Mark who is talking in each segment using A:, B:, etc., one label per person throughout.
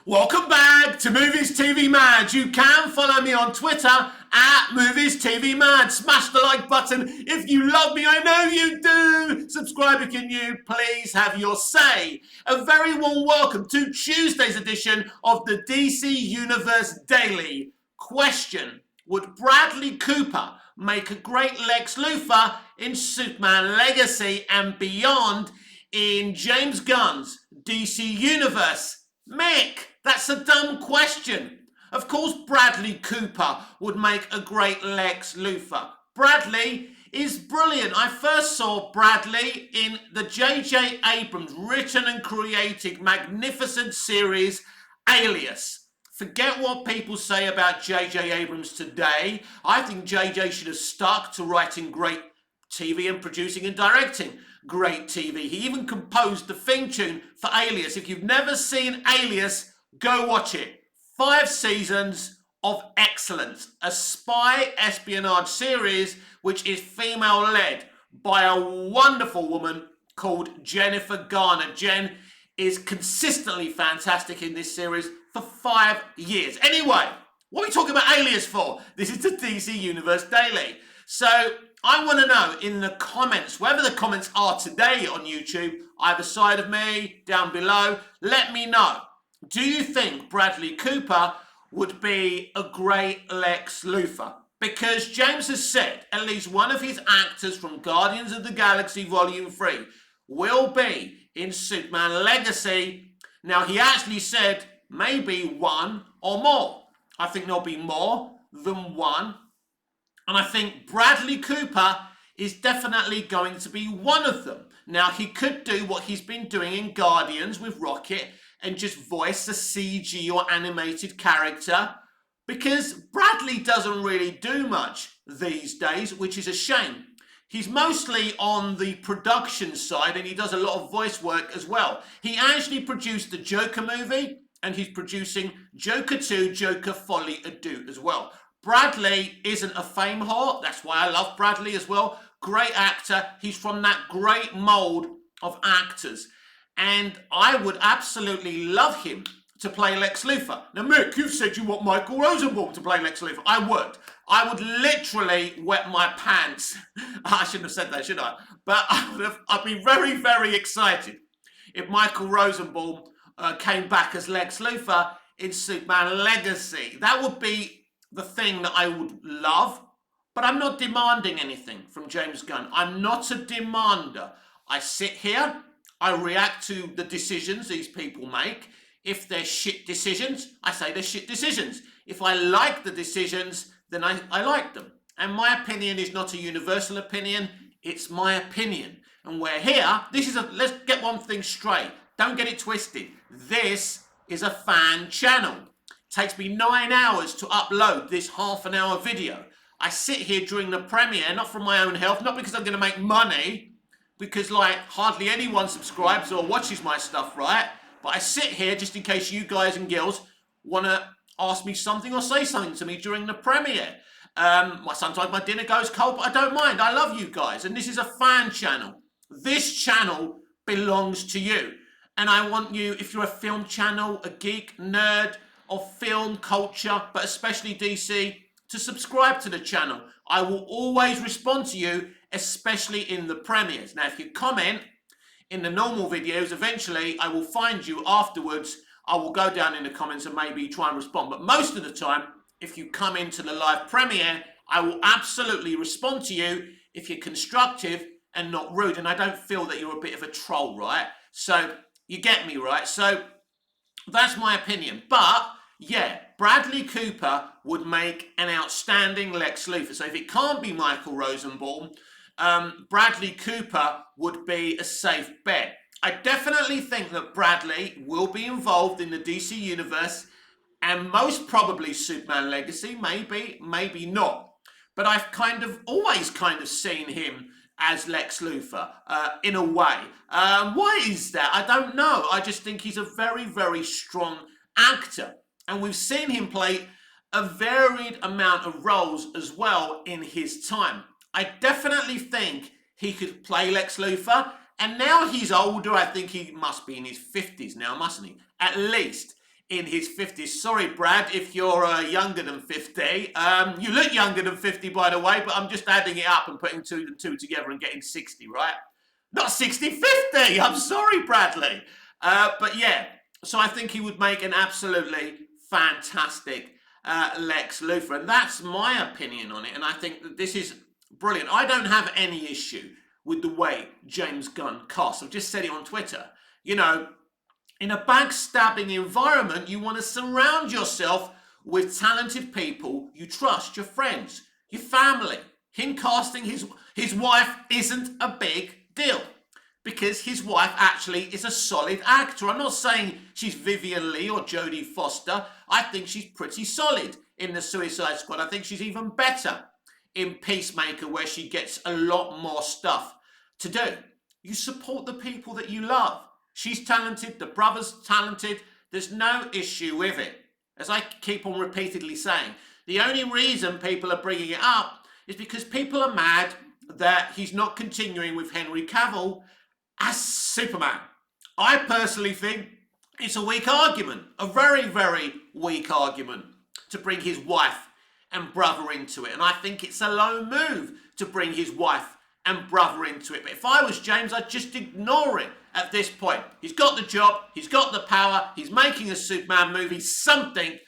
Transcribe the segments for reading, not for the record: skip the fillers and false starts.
A: Welcome back to Movies TV Mad. You can follow me on Twitter at Movies TV Mad. Smash the like button if you love me. I know you do. Subscribe if you're new. Please have your say. A very warm welcome to Tuesday's edition of the DC Universe Daily. Question: would Bradley Cooper make a great Lex Luthor in Superman Legacy and beyond in James Gunn's DC Universe? Mick, that's a dumb question. Of course Bradley Cooper would make a great Lex Luthor. Bradley is brilliant. I first saw Bradley in the J.J. Abrams written and created magnificent series Alias. Forget what people say about J.J. Abrams today. I think J.J. should have stuck to writing great TV and producing and directing great TV. He even composed the theme tune for Alias. If you've never seen Alias, go watch it. 5 seasons of excellence. A spy espionage series which is female-led by a wonderful woman called Jennifer Garner. Jen is consistently fantastic in this series for 5 years. Anyway, what are we talking about Alias for? This is the DC Universe Daily. So I want to know in the comments, wherever the comments are today on YouTube, either side of me, down below, let me know. Do you think Bradley Cooper would be a great Lex Luthor? Because James has said at least one of his actors from Guardians of the Galaxy Volume 3 will be in Superman Legacy. Now, he actually said maybe one or more. I think there'll be more than one. And I think Bradley Cooper is definitely going to be one of them. Now, he could do what he's been doing in Guardians with Rocket and just voice a CG or animated character, because Bradley doesn't really do much these days, which is a shame. He's mostly on the production side and he does a lot of voice work as well. He actually produced the Joker movie and he's producing Joker 2, Joker Folly Ado as well. Bradley isn't a fame whore. That's why I love Bradley as well. Great actor. He's from that great mold of actors. And I would absolutely love him to play Lex Luthor. Now, Mick, you've said you want Michael Rosenbaum to play Lex Luthor. I would. I would literally wet my pants. I shouldn't have said that, should I? But I'd be very, very excited if Michael Rosenbaum came back as Lex Luthor in Superman Legacy. That would be the thing that I would love, but I'm not demanding anything from James Gunn. I'm not a demander. I sit here, I react to the decisions these people make. If they're shit decisions, I say they're shit decisions. If I like the decisions, then I like them. And my opinion is not a universal opinion, it's my opinion. And we're here, let's get one thing straight. Don't get it twisted. This is a fan channel. Takes me 9 hours to upload this half-an-hour video. I sit here during the premiere, not for my own health, not because I'm going to make money, because like hardly anyone subscribes or watches my stuff, right? But I sit here just in case you guys and girls want to ask me something or say something to me during the premiere. Sometimes my dinner goes cold, but I don't mind. I love you guys, and this is a fan channel. This channel belongs to you. And I want you, if you're a film channel, a geek, nerd, of film culture, but especially DC, to subscribe to the channel. I will always respond to you, especially in the premieres. Now, if you comment in the normal videos, eventually I will find you afterwards. I will go down in the comments and maybe try and respond. But most of the time, if you come into the live premiere, I will absolutely respond to you if you're constructive and not rude. And I don't feel that you're a bit of a troll, right? So you get me, right? So that's my opinion. But yeah, Bradley Cooper would make an outstanding Lex Luthor. So if it can't be Michael Rosenbaum, Bradley Cooper would be a safe bet. I definitely think that Bradley will be involved in the DC Universe and most probably Superman Legacy, maybe not. But I've always seen him as Lex Luthor in a way. Why is that? I don't know. I just think he's a very, very strong actor. And we've seen him play a varied amount of roles as well in his time. I definitely think he could play Lex Luthor. And now he's older. I think he must be in his 50s now, mustn't he? At least. in his 50s. Sorry, Brad, if you're younger than 50. You look younger than 50, by the way, but I'm just adding it up and putting two and two together and getting 60, right? Not 60, 50. I'm sorry, Bradley. But yeah, so I think he would make an absolutely fantastic Lex Luthor. And that's my opinion on it. And I think that this is brilliant. I don't have any issue with the way James Gunn casts. I've just said it on Twitter. You know, in a backstabbing environment, you want to surround yourself with talented people you trust, your friends, your family. Him casting his wife isn't a big deal because his wife actually is a solid actor. I'm not saying she's Vivian Leigh or Jodie Foster. I think she's pretty solid in the Suicide Squad. I think she's even better in Peacemaker, where she gets a lot more stuff to do. You support the people that you love. She's talented, the brother's talented, there's no issue with it. As I keep on repeatedly saying, the only reason people are bringing it up is because people are mad that he's not continuing with Henry Cavill as Superman. I personally think it's a weak argument, a very, very weak argument to bring his wife and brother into it. And I think it's a low move to bring his wife and brother into it. But if I was James, I'd just ignore it at this point. He's got the job, he's got the power, he's making a Superman movie, something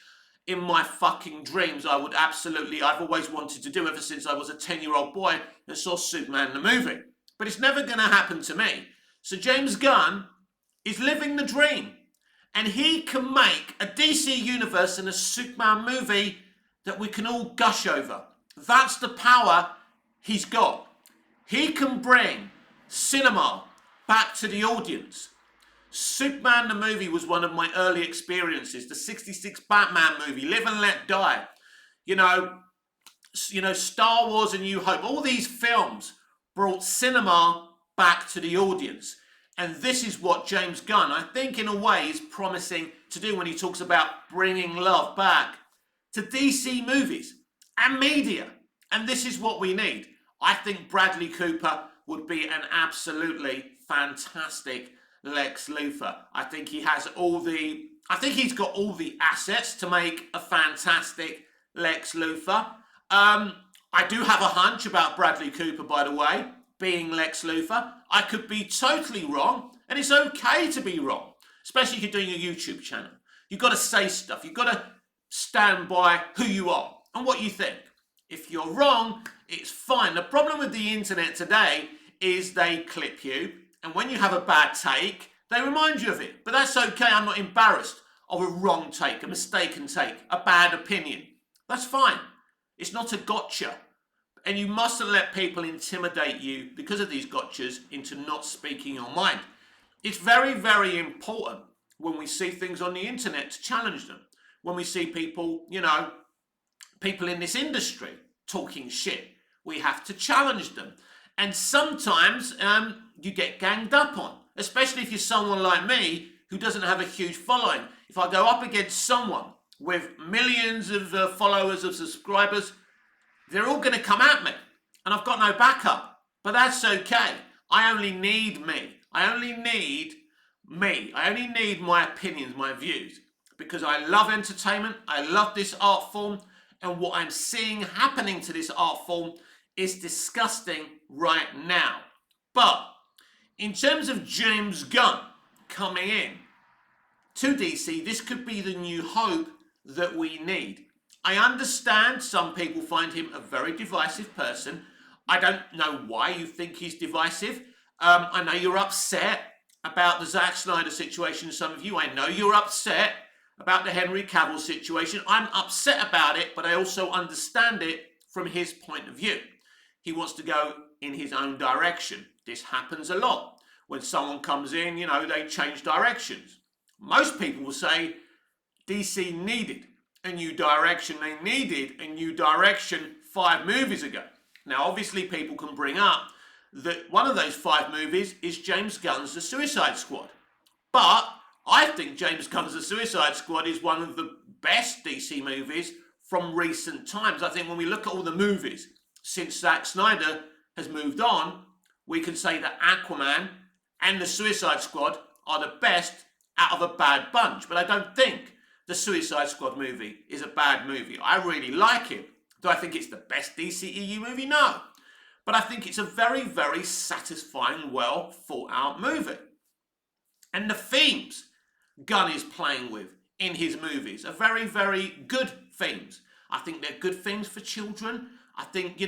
A: in my fucking dreams I've always wanted to do ever since I was a 10-year-old boy and saw Superman the movie. But it's never going to happen to me. So James Gunn is living the dream. And he can make a DC universe and a Superman movie that we can all gush over. That's the power he's got. He can bring cinema back to the audience. Superman the movie was one of my early experiences. The 66 Batman movie, Live and Let Die. You know, Star Wars and New Hope. All these films brought cinema back to the audience. And this is what James Gunn, I think in a way, is promising to do when he talks about bringing love back to DC movies and media. And this is what we need. I think Bradley Cooper would be an absolutely fantastic Lex Luthor. I think he's got all the assets to make a fantastic Lex Luthor. I do have a hunch about Bradley Cooper, by the way, being Lex Luthor. I could be totally wrong, and it's okay to be wrong, especially if you're doing a YouTube channel. You've got to say stuff. You've got to stand by who you are and what you think. If you're wrong, it's fine. The problem with the internet today is they clip you, and when you have a bad take, they remind you of it. But that's okay. I'm not embarrassed of a wrong take, a mistaken take, a bad opinion. That's fine. It's not a gotcha. And you mustn't let people intimidate you because of these gotchas into not speaking your mind. It's very, very important when we see things on the internet to challenge them. When we see people, people in this industry talking shit, we have to challenge them. And sometimes you get ganged up on, especially if you're someone like me who doesn't have a huge following. If I go up against someone with millions of followers, of subscribers, they're all going to come at me. And I've got no backup. But that's okay. I only need me. I only need me. I only need my opinions, my views. Because I love entertainment. I love this art form. And what I'm seeing happening to this art form is disgusting right now. But in terms of James Gunn coming in to DC, this could be the new hope that we need. I understand some people find him a very divisive person. I don't know why you think he's divisive. I know you're upset about the Zack Snyder situation, some of you. I know you're upset about the Henry Cavill situation. I'm upset about it, but I also understand it from his point of view. He wants to go in his own direction. This happens a lot. When someone comes in, they change directions. Most people will say DC needed a new direction. They needed a new direction 5 movies ago. Now, obviously, people can bring up that one of those 5 movies is James Gunn's The Suicide Squad. But I think James Gunn's The Suicide Squad is one of the best DC movies from recent times. I think when we look at all the movies since Zack Snyder has moved on, we can say that Aquaman and The Suicide Squad are the best out of a bad bunch. But I don't think the Suicide Squad movie is a bad movie. I really like it. Do I think it's the best DCEU movie? No. But I think it's a very, very satisfying, well thought out movie. And the themes Gunn is playing with in his movies are very, very good themes. I think they're good themes for children. I think,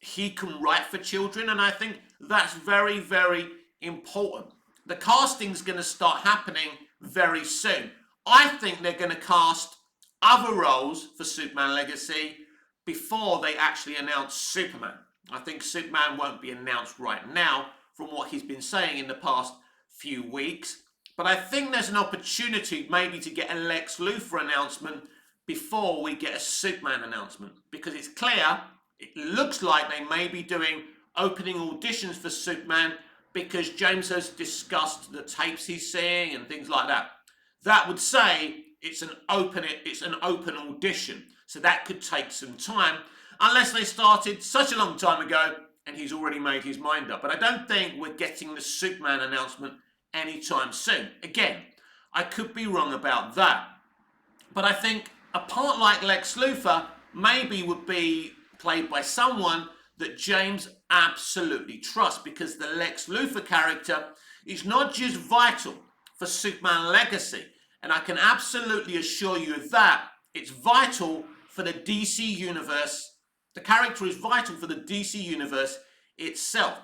A: he can write for children, and I think that's very, very important. The casting's going to start happening very soon. I think they're going to cast other roles for Superman Legacy before they actually announce Superman. I think Superman won't be announced right now from what he's been saying in the past few weeks. But I think there's an opportunity maybe to get a Lex Luthor announcement before we get a Superman announcement. Because it's clear, it looks like they may be doing opening auditions for Superman because James has discussed the tapes he's seeing and things like that. That would say it's an open audition. So that could take some time, unless they started such a long time ago and he's already made his mind up. But I don't think we're getting the Superman announcement anytime soon. Again, I could be wrong about that. But I think a part like Lex Luthor maybe would be played by someone that James absolutely trusts, because the Lex Luthor character is not just vital for Superman Legacy, and I can absolutely assure you of that, it's vital for the DC universe. The character is vital for the DC universe itself,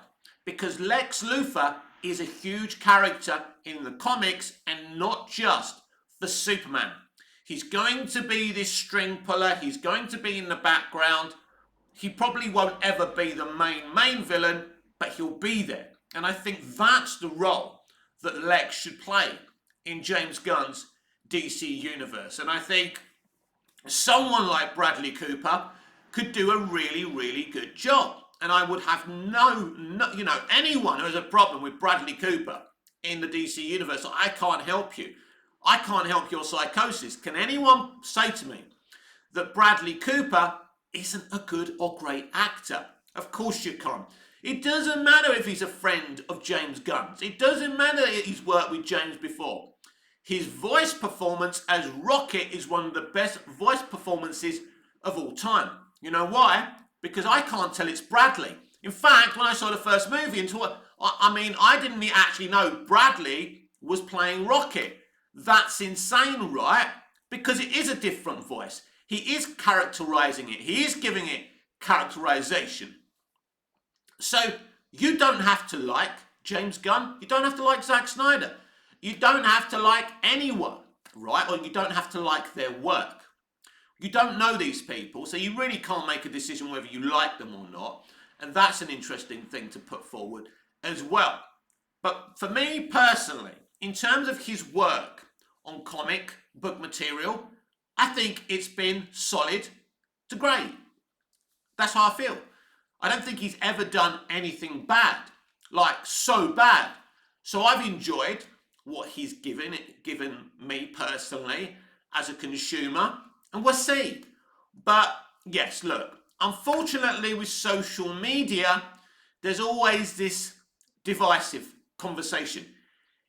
A: because Lex Luthor is a huge character in the comics and not just for Superman. He's going to be this string puller, he's going to be in the background. He probably won't ever be the main villain, but he'll be there. And I think that's the role that Lex should play in James Gunn's DC universe. And I think someone like Bradley Cooper could do a really, really good job. And I would have anyone who has a problem with Bradley Cooper in the DC universe, I can't help you. I can't help your psychosis. Can anyone say to me that Bradley Cooper isn't a good or great actor? Of course you can't. It doesn't matter if he's a friend of James Gunn's. It doesn't matter if he's worked with James before. His voice performance as Rocket is one of the best voice performances of all time. You know why? Because I can't tell it's Bradley. In fact, when I saw the first movie, I didn't actually know Bradley was playing Rocket. That's insane, right? Because it is a different voice. He is characterizing it. He is giving it characterization. So you don't have to like James Gunn. You don't have to like Zack Snyder. You don't have to like anyone, right? Or you don't have to like their work. You don't know these people, so you really can't make a decision whether you like them or not. And that's an interesting thing to put forward as well. But for me personally, in terms of his work on comic book material, I think it's been solid to great. That's how I feel. I don't think he's ever done anything bad, like so bad. So I've enjoyed what he's given me personally as a consumer, and we'll see. But yes, look, unfortunately with social media, there's always this divisive conversation.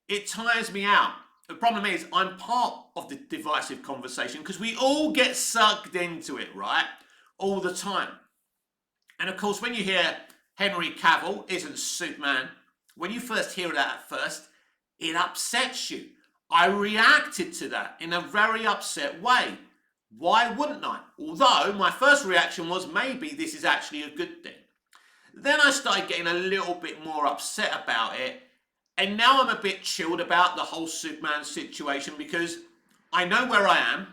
A: It tires me out. The problem is I'm part of the divisive conversation because we all get sucked into it, right? All the time. And of course, when you hear Henry Cavill isn't Superman, when you first hear that at first, it upsets you. I reacted to that in a very upset way. Why wouldn't I? Although my first reaction was maybe this is actually a good thing. Then I started getting a little bit more upset about it. And now I'm a bit chilled about the whole Superman situation because I know where I am.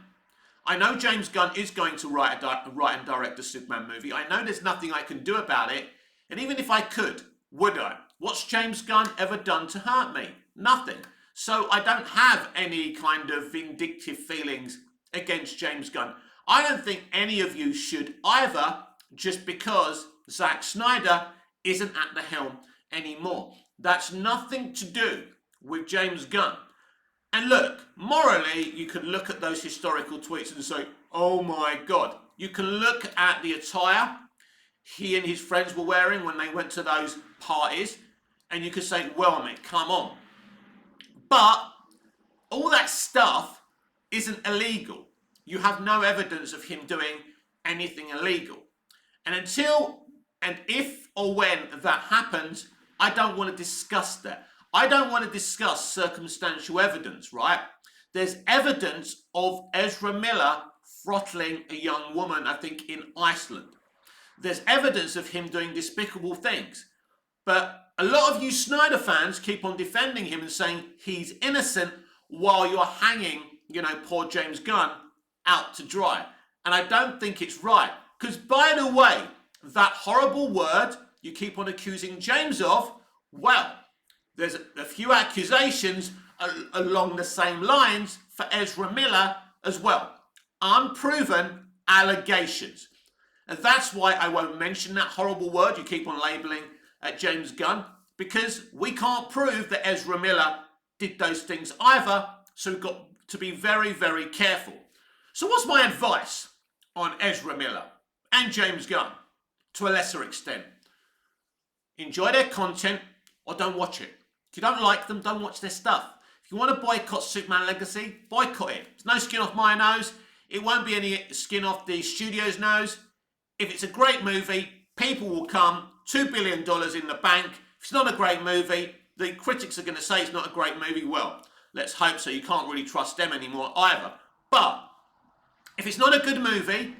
A: I know James Gunn is going to write and direct a Superman movie. I know there's nothing I can do about it. And even if I could, would I? What's James Gunn ever done to hurt me? Nothing. So I don't have any kind of vindictive feelings against James Gunn. I don't think any of you should either, just because Zack Snyder isn't at the helm anymore. That's nothing to do with James Gunn. And look, morally, you can look at those historical tweets and say, oh my God. You can look at the attire he and his friends were wearing when they went to those parties, and you could say, well, mate, come on. But all that stuff isn't illegal. You have no evidence of him doing anything illegal. And if or when that happens, I don't want to discuss that. I don't want to discuss circumstantial evidence, right? There's evidence of Ezra Miller throttling a young woman, I think, in Iceland. There's evidence of him doing despicable things. But a lot of you Snyder fans keep on defending him and saying he's innocent while you're hanging, poor James Gunn out to dry. And I don't think it's right. Because, by the way, that horrible word you keep on accusing James of, well, there's a few accusations along the same lines for Ezra Miller as well. Unproven allegations. And that's why I won't mention that horrible word you keep on labelling James Gunn, because we can't prove that Ezra Miller did those things either, so we've got to be very, very careful. So what's my advice on Ezra Miller and James Gunn to a lesser extent? Enjoy their content or don't watch it. If you don't like them, don't watch their stuff. If you want to boycott Superman Legacy, boycott it. There's no skin off my nose. It won't be any skin off the studio's nose. If it's a great movie, people will come, $2 billion in the bank. If it's not a great movie, the critics are going to say it's not a great movie. Well, let's hope so. You can't really trust them anymore either. But if it's not a good movie,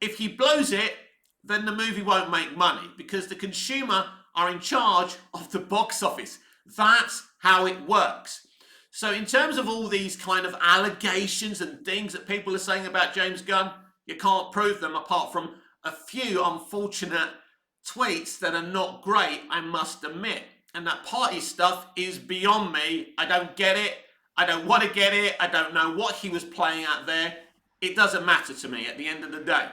A: if he blows it, then the movie won't make money because the consumer are in charge of the box office. That's how it works. So in terms of all these kind of allegations and things that people are saying about James Gunn, you can't prove them apart from a few unfortunate tweets that are not great, I must admit. And that party stuff is beyond me. I don't get it. I don't want to get it. I don't know what he was playing at there. It doesn't matter to me at the end of the day.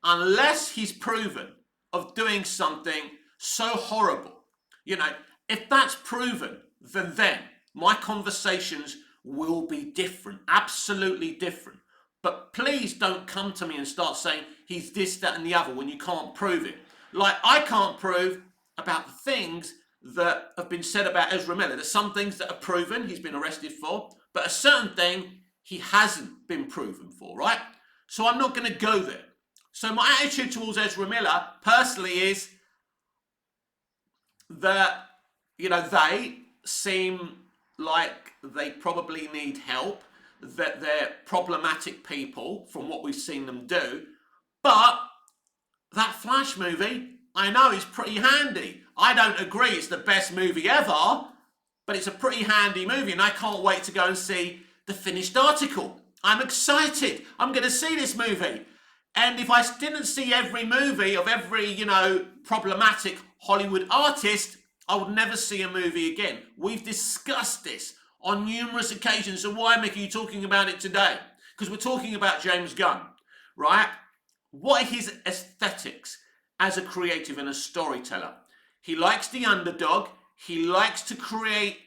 A: Unless he's proven of doing something so horrible. If that's proven, then my conversations will be different. Absolutely different. But please don't come to me and start saying he's this, that, and the other when you can't prove it. Like I can't prove about the things that have been said about Ezra Miller. There's some things that are proven he's been arrested for, but a certain thing he hasn't been proven for, right? So I'm not going to go there. So my attitude towards Ezra Miller personally is that, they seem like they probably need help, that they're problematic people from what we've seen them do. But that Flash movie, I know, is pretty handy. I don't agree it's the best movie ever, but it's a pretty handy movie, and I can't wait to go and see the finished article. I'm excited. I'm going to see this movie. And if I didn't see every movie of every, problematic Hollywood artist, I would never see a movie again. We've discussed this on numerous occasions. So why, Mick, are you talking about it today? Because we're talking about James Gunn, right? What are his aesthetics as a creative and a storyteller? He likes the underdog. He likes to create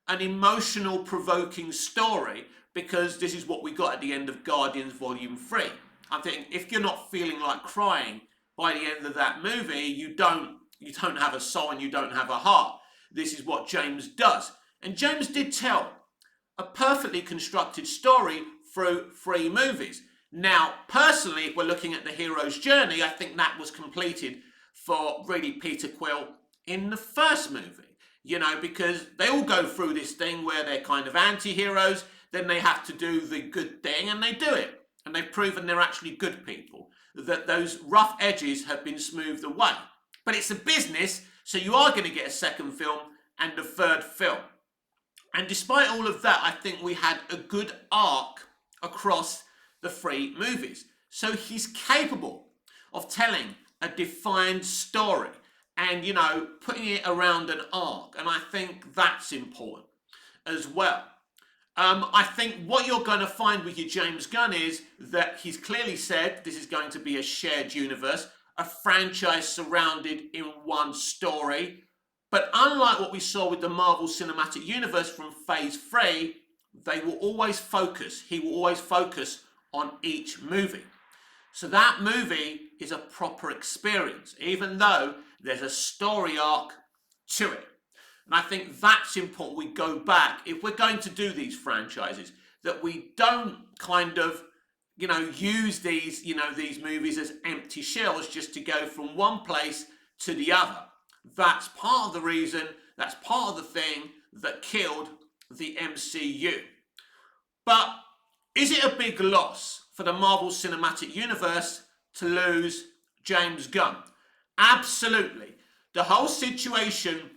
A: an emotional, provoking story because this is what we got at the end of Guardians Volume 3. I'm thinking, if you're not feeling like crying by the end of that movie, you don't have a soul and you don't have a heart. This is what James does. And James did tell a perfectly constructed story through 3 movies. Now, personally, if we're looking at the hero's journey, I think that was completed for really Peter Quill in the first movie. Because they all go through this thing where they're kind of anti-heroes, then they have to do the good thing, and they do it. And they've proven they're actually good people, that those rough edges have been smoothed away. But it's a business, so you are going to get a second film and a third film. And despite all of that, I think we had a good arc across the 3 movies. So he's capable of telling a defined story and, putting it around an arc. And I think that's important as well. I think what you're going to find with your James Gunn is that he's clearly said this is going to be a shared universe, a franchise surrounded in one story. But unlike what we saw with the Marvel Cinematic Universe from Phase 3, he will always focus on each movie. So that movie is a proper experience, even though there's a story arc to it. And I think that's important. We go back, if we're going to do these franchises, that we don't kind of, use these, these movies as empty shells just to go from one place to the other. That's part of the reason, that's part of the thing that killed the MCU. But is it a big loss for the Marvel Cinematic Universe to lose James Gunn? Absolutely. The whole situation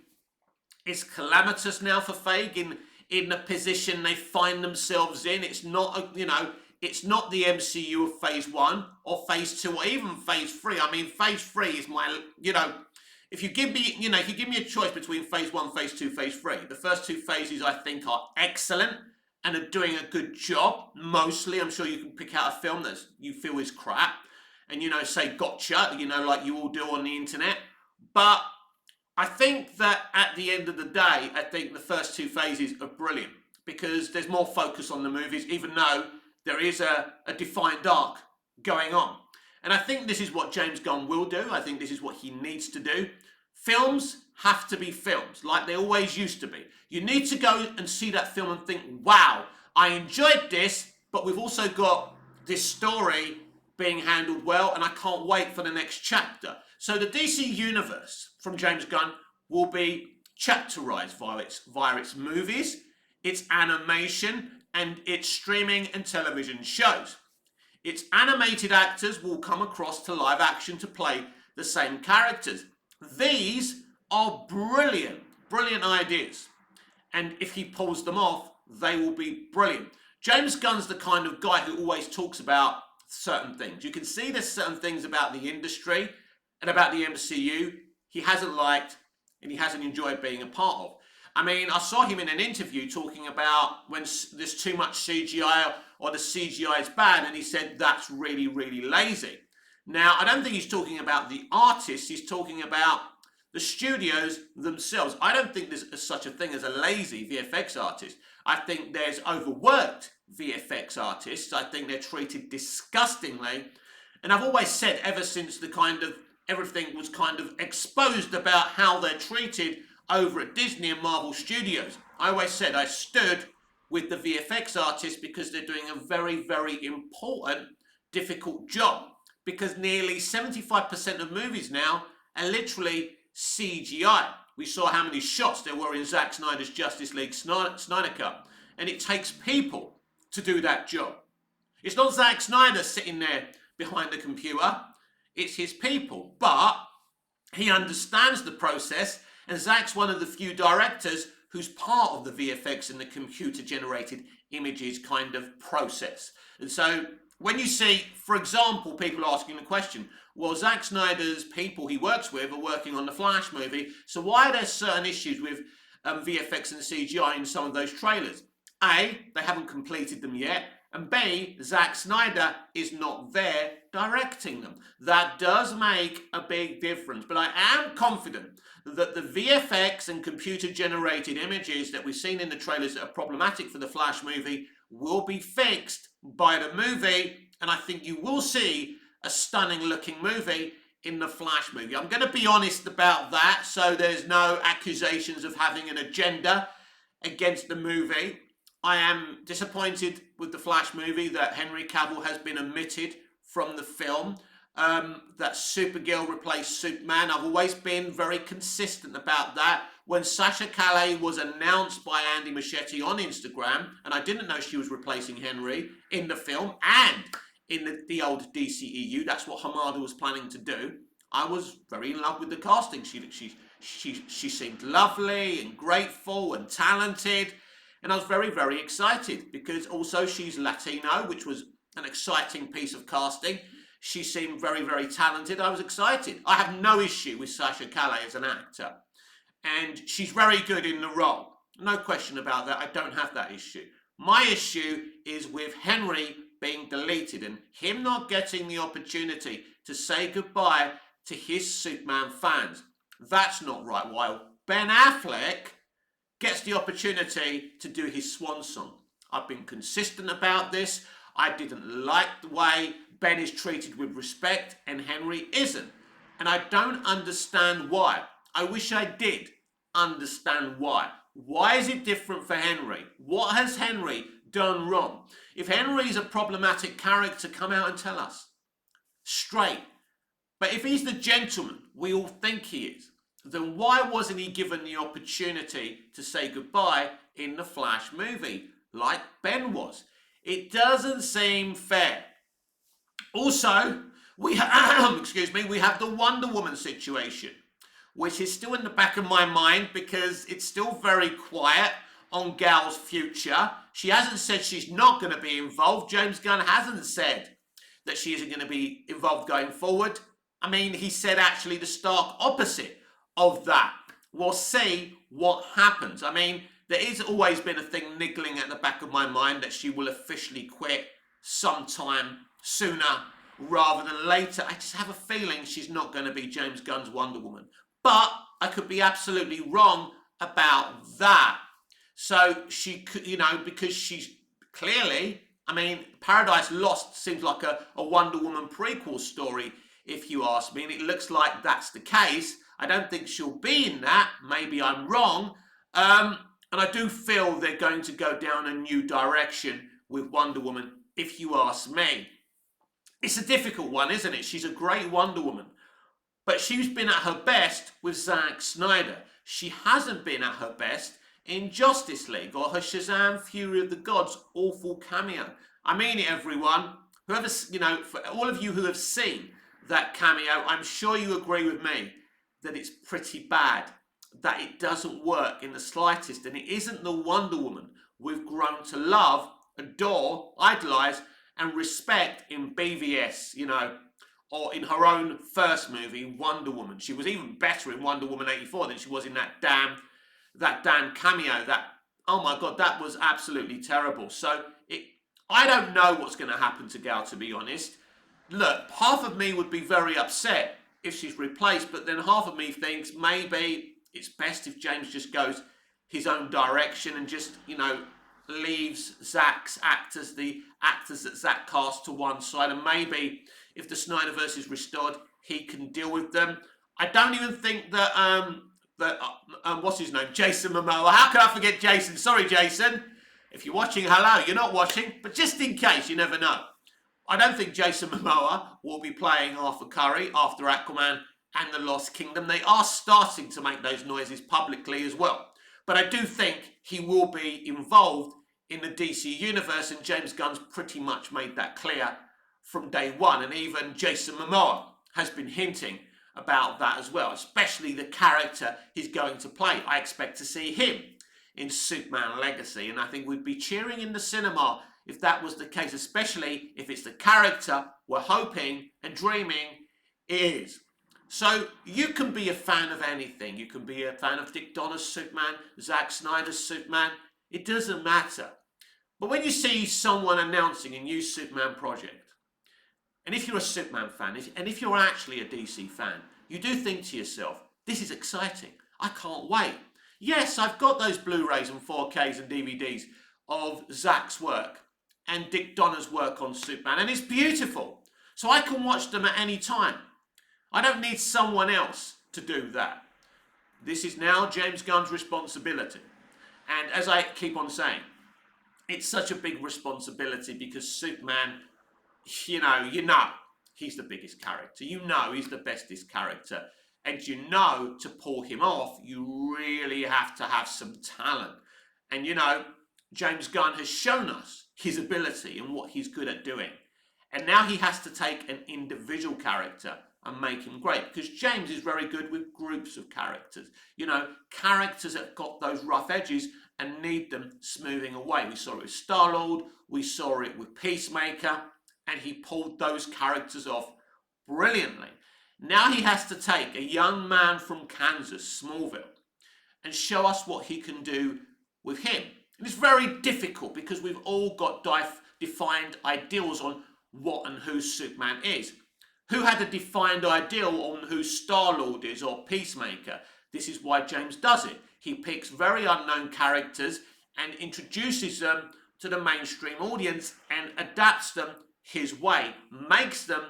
A: is calamitous now for Feige in the position they find themselves in. It's not, it's not the MCU of Phase 1 or Phase 2 or even Phase 3. I mean, Phase 3 is my, if you give me, if you give me a choice between Phase 1, Phase 2, Phase 3, the first two phases I think are excellent and are doing a good job, mostly. I'm sure you can pick out a film that you feel is crap and, say gotcha, like you all do on the internet. But I think that at the end of the day, I think the first two phases are brilliant because there's more focus on the movies, even though there is a defined arc going on. And I think this is what James Gunn will do. I think this is what he needs to do. Films have to be films, like they always used to be. You need to go and see that film and think, wow, I enjoyed this, but we've also got this story being handled well, and I can't wait for the next chapter. So the DC Universe from James Gunn will be chapterized via its movies, its animation, and its streaming and television shows. Its animated actors will come across to live action to play the same characters. These are brilliant, brilliant ideas. And if he pulls them off, they will be brilliant. James Gunn's the kind of guy who always talks about certain things. You can see there's certain things about the industry and about the MCU he hasn't liked and he hasn't enjoyed being a part of. I mean, I saw him in an interview talking about when there's too much CGI or the CGI is bad, and he said that's really, really lazy. Now, I don't think he's talking about the artists, he's talking about the studios themselves. I don't think there's such a thing as a lazy VFX artist. I think there's overworked VFX artists. I think they're treated disgustingly. And I've always said ever since everything was kind of exposed about how they're treated over at Disney and Marvel Studios, I always said I stood with the VFX artists because they're doing a very, very important, difficult job. Because nearly 75% of movies now are literally CGI. We saw how many shots there were in Zack Snyder's Justice League Snyder Cut. And it takes people to do that job. It's not Zack Snyder sitting there behind the computer. It's his people. But he understands the process, and Zack's one of the few directors who's part of the VFX and the computer-generated images kind of process. And so when you see, for example, people asking the question, well, Zack Snyder's people he works with are working on the Flash movie, so why are there certain issues with VFX and CGI in some of those trailers? A, they haven't completed them yet, and B, Zack Snyder is not there directing them. That does make a big difference, but I am confident that the VFX and computer-generated images that we've seen in the trailers that are problematic for the Flash movie will be fixed by the movie, and I think you will see a stunning-looking movie in the Flash movie. I'm going to be honest about that, so there's no accusations of having an agenda against the movie. I am disappointed with the Flash movie that Henry Cavill has been omitted from the film, that Supergirl replaced Superman. I've always been very consistent about that. When Sasha Calle was announced by Andy Muschietti on Instagram, and I didn't know she was replacing Henry in the film and in the old DCEU, that's what Hamada was planning to do, I was very in love with the casting. She seemed lovely and grateful and talented. And I was very, very excited because also she's Latino, which was an exciting piece of casting. She seemed very, very talented. I was excited. I have no issue with Sasha Calle as an actor. And she's very good in the role. No question about that. I don't have that issue. My issue is with Henry being deleted and him not getting the opportunity to say goodbye to his Superman fans. That's not right. While Ben Affleck gets the opportunity to do his swan song. I've been consistent about this. I didn't like the way Ben is treated with respect and Henry isn't. And I don't understand why. I wish I did understand why. Why is it different for Henry? What has Henry done wrong? If Henry's a problematic character, come out and tell us. Straight. But if he's the gentleman we all think he is, then why wasn't he given the opportunity to say goodbye in the Flash movie, like Ben was? It doesn't seem fair. Also, we have the Wonder Woman situation, which is still in the back of my mind because it's still very quiet on Gal's future. She hasn't said she's not going to be involved. James Gunn hasn't said that she isn't going to be involved going forward. I mean, he said actually the stark opposite of that. We'll see what happens. I mean, there has always been a thing niggling at the back of my mind that she will officially quit sometime sooner rather than later. I just have a feeling she's not going to be James Gunn's Wonder Woman. But I could be absolutely wrong about that. So she could, because she's clearly, I mean, Paradise Lost seems like a Wonder Woman prequel story, if you ask me, and it looks like that's the case. I don't think she'll be in that. Maybe I'm wrong. And I do feel they're going to go down a new direction with Wonder Woman, if you ask me. It's a difficult one, isn't it? She's a great Wonder Woman. But she's been at her best with Zack Snyder. She hasn't been at her best in Justice League or her Shazam Fury of the Gods awful cameo. I mean it, everyone. Whoever, for all of you who have seen that cameo, I'm sure you agree with me that it's pretty bad, that it doesn't work in the slightest, and it isn't the Wonder Woman we've grown to love, adore, idolize, and respect in BVS, or in her own first movie, Wonder Woman. She was even better in Wonder Woman 84 than she was in that damn cameo. Oh my God, that was absolutely terrible. So I don't know what's going to happen to Gal, to be honest. Look, half of me would be very upset if she's replaced, but then half of me thinks maybe it's best if James just goes his own direction and just, leaves Zack's actors, the actors that Zack cast, to one side, and maybe if the Snyderverse is restored, he can deal with them. I don't even think that what's his name, Jason Momoa. How can I forget Jason? Sorry, Jason. If you're watching, hello. You're not watching, but just in case, you never know. I don't think Jason Momoa will be playing Arthur Curry after Aquaman and the Lost Kingdom. They are starting to make those noises publicly as well. But I do think he will be involved in the DC universe, and James Gunn's pretty much made that clear from day one. And even Jason Momoa has been hinting about that as well, especially the character he's going to play. I expect to see him in Superman Legacy, and I think we'd be cheering in the cinema if that was the case, especially if it's the character we're hoping and dreaming it is. So you can be a fan of anything. You can be a fan of Dick Donner's Superman, Zack Snyder's Superman. It doesn't matter. But when you see someone announcing a new Superman project, and if you're a Superman fan, and if you're actually a DC fan, you do think to yourself, this is exciting. I can't wait. Yes, I've got those Blu-rays and 4Ks and DVDs of Zack's work and Dick Donner's work on Superman, and it's beautiful. So I can watch them at any time. I don't need someone else to do that. This is now James Gunn's responsibility. And as I keep on saying, it's such a big responsibility because Superman, you know, he's the biggest character. You know he's the bestest character. And you know to pull him off, you really have to have some talent. And you know, James Gunn has shown us his ability and what he's good at doing. And now he has to take an individual character and make him great, because James is very good with groups of characters. You know, characters that have got those rough edges and need them smoothing away. We saw it with Star-Lord, we saw it with Peacemaker, and he pulled those characters off brilliantly. Now he has to take a young man from Kansas, Smallville, and show us what he can do with him. And it's very difficult because we've all got defined ideals on what and who Superman is. Who had a defined ideal on who Star-Lord is or Peacemaker? This is why James does it. He picks very unknown characters and introduces them to the mainstream audience and adapts them his way, makes them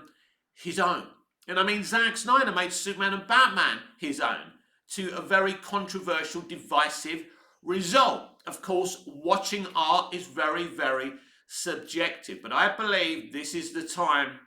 A: his own. And I mean, Zack Snyder made Superman and Batman his own to a very controversial, divisive result. of course, watching art is very, very subjective. But I believe this is the time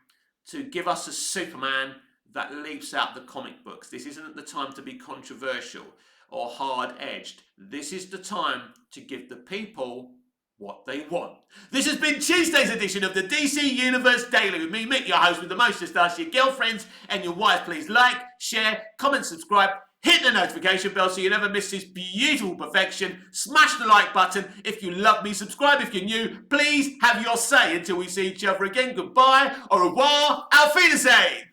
A: to give us a Superman that leaps out the comic books. This isn't the time to be controversial or hard-edged. This is the time to give the people what they want. This has been Tuesday's edition of the DC Universe Daily with me, Mick, your host with the most stars, your girlfriends and your wife. Please like, share, comment, subscribe, hit the notification bell so you never miss this beautiful perfection. Smash the like button if you love me. Subscribe if you're new. Please have your say until we see each other again. Goodbye, au revoir, auf Wiedersehen.